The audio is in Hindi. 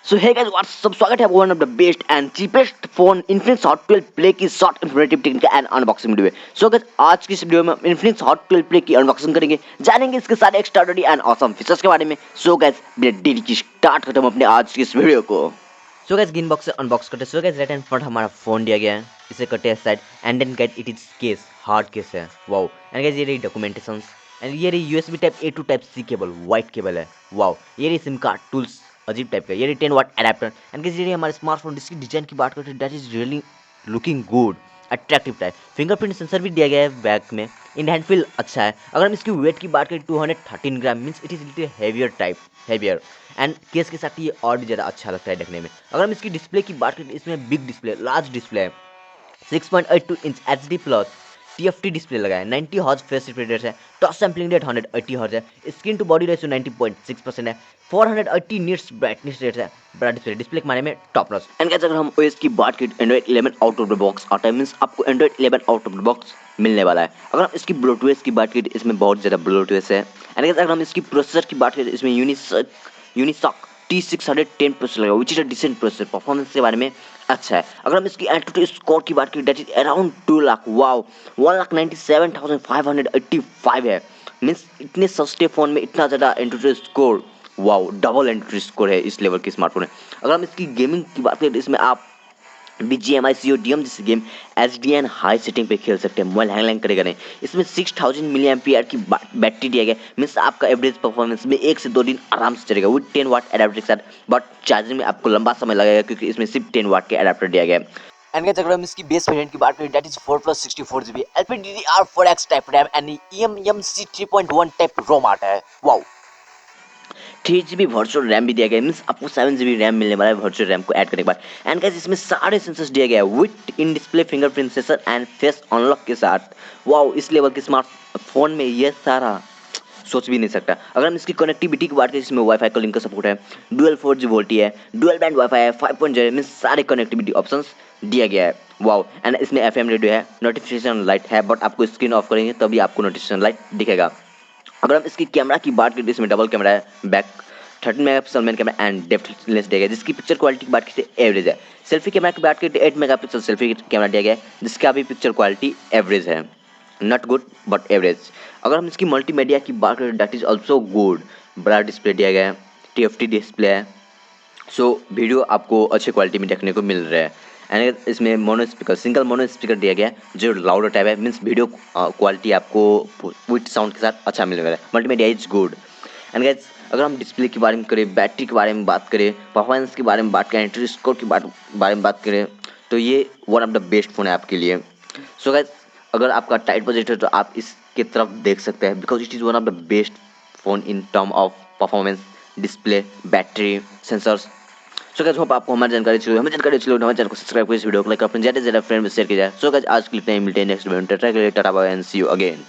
सो हे गाइस व्हाट्सअप, स्वागत है one of the best and cheapest phone Infinix Hot 12 play की short informative technical and unboxing video है। सो गाइस आज की इस वीडियो में हम इन्फिनिक्स हॉट 12 प्ले की अनबॉक्सिंग करेंगे, जानेंगे इसके सारे एक्स्ट्राऑर्डिनरी एंड ऑसम फीचर्स के बारे में। सो गाइस बिना देरी की स्टार्ट करते हैं अपने आज की इस वीडियो को। सो गाइस गिन बॉक्स से अनबॉक्स करते हैं। So guys right hand front हमारा फोन दिया गया है, इसे करते हैं side and then guys it is case, hard case है। वाओ। एंड गाइस ये रही डॉक्यूमेंटेशंस एंड ये रही USB type A to type C cable, white cable है। वाओ। ये रही सिम कार्ड टूल्स, अजीब टाइप का। ये रही 10 वाट अडेप्टर एंड गाइस ये रही हमारे स्मार्टफोन। इसकी डिजाइन की बात करते हैं, that is really looking good, attractive type. Fingerprint sensor भी दिया गया है बैक में। इन हैंड फील अच्छा है। अगर हम इसकी वेट की बात करें 213 gram means it is little heavier type, heavier. And case के साथ ये और भी ज़्यादा अच्छा लगता है देखने में। अगर हम इसकी डिस्प्ले की बात करें, इसमें बिग डिस्प्ले, लार्ज डिस्प्ले है, 6.82 inch HD plus TFT display लगा है, 90 हर्ट्ज फेस रिफ्रेश है, टच सैंपलिंग रेट 180 हर्ट्ज है, स्क्रीन टू बॉडी रेशियो 90.6% है, 480 निट्स ब्राइटनेस रेट है। बड़ा डिस्प्ले, डिस्प्ले के माने में टॉप नॉच। एंड गाइस अगर हम ओएस की बात करें, Android 11 out of the box आता है, मींस आपको Android 11 out of the box मिलने वाला है। अगर हम इसकी ब्लूटूथ की बात करें, इसमें बहुत ज़्यादा ब्लूटूथ है। एंड गाइस अगर हम इसकी प्रोसेसर की बात करें, इसमें यूनिसॉक T610 प्रोसेसर लगा, which is a decent processor. Performance के बारे में अच्छा है। अगर हम इसकी एंटूटी स्कोर की बात करें, that is around 2 lakh. Wow, 1,97,585 है। मीन्स इतने सस्ते फोन में इतना ज़्यादा एंटूटी स्कोर, वाओ, डबल एंटूटी स्कोर है इस लेवल की स्मार्टफोन है। अगर हम इसकी गेमिंग की बात करें, इसमें आप BGMI CODM जैसे गेम HDN हाई सेटिंग पे खेल सकते हैं, मोबाइल हैंग करेगा नहीं। इसमें 6000 मिली एम्पियर की बैटरी दिया गया, मीन्स आपका एवरेज परफॉर्मेंस में 1 से 2 दिन आराम से चलेगा विद 10 वाट एडाप्टर के साथ। बट चार्जिंग में आपको लंबा समय लगेगा क्योंकि इसमें सिर्फ 10 वाट के एडाप्टर दिया गया है। एंड गाइस अगर हम इसकी बेस वेरिएंट की बात करें, that is 4 plus 64 GB LPDDR4X type RAM and eMMC 3.1 type ROM आता है। वाओ। 3 GB वर्चुअल रैम भी दिया गया है, मीन्स आपको 7 GB रैम मिलने वाला है वर्चुअल रैम को ऐड करने के बाद। एंड गाइस इसमें सारे सेंसर्स दिया गया है with in display fingerprint sensor and face unlock के साथ। वाओ, इस लेवल के स्मार्टफोन में ये सारा सोच भी नहीं सकता। अगर हम इसकी कनेक्टिविटी की बात करें, इसमें वाईफाई कॉलिंग का सपोर्ट है, डुअल 4G वोल्टी है, डुअल बैंड वाईफाई है, 5.0 मीन्स सारे कनेक्टिविटी ऑप्शंस दिया गया है। वाओ। एंड इसमें FM रेडियो है, नोटिफिकेशन लाइट है, बट आपको स्क्रीन ऑफ करेंगे तभी आपको नोटिफिकेशन लाइट दिखेगा। अगर हम इसकी कैमरा की बात करें, इसमें डबल कैमरा है, back 13 megapixel main camera and depth lens दिया गया है, जिसकी पिक्चर क्वालिटी की बात करते हैं एवरेज है। सेल्फी कैमरा की बात करते 8 मेगापिक्सल सेल्फी कैमरा दिया गया है, जिसका भी पिक्चर क्वालिटी एवरेज है, नॉट गुड बट एवरेज। अगर हम इसकी मल्टीमीडिया की बात करें, दैट इज ऑल्सो गुड, बड़ा डिस्प्ले दिया गया है, TFT डिस्प्ले है। सो वीडियो आपको अच्छे क्वालिटी में देखने को मिल रहा है। एंड इसमें mono speaker, single mono speaker दिया गया है जो लाउडर टाइप है, मीन्स वीडियो क्वालिटी आपको विद साउंड के साथ अच्छा मिलने वाला है। Multimedia is good. And guys अगर हम डिस्प्ले के बारे में करें, बैटरी के बारे में बात करें, परफॉर्मेंस के बारे में बात करें, एंट्री स्कोर के बारे में बात करें, तो ये one of the best phone है आपके लिए। सो गाइस अगर आपका टाइट बजट है तो आप इसके तरफ देख सकते हैं, because it is one of the best phone in term of performance, display, battery, sensors. So guys hope आपको हमारी जानकारी अच्छी लगी। हमें जानकारी अच्छी लगी तो हमारे चैनल को सब्सक्राइब करें, इस वीडियो को लाइक अपने ज़्यादा से ज़्यादा फ्रेंड में शेयर किया जाए। सो गाइस आज के लिए इतना ही, मिलते हैं नेक्स्ट वीडियो में। Tata bye bye and see you again.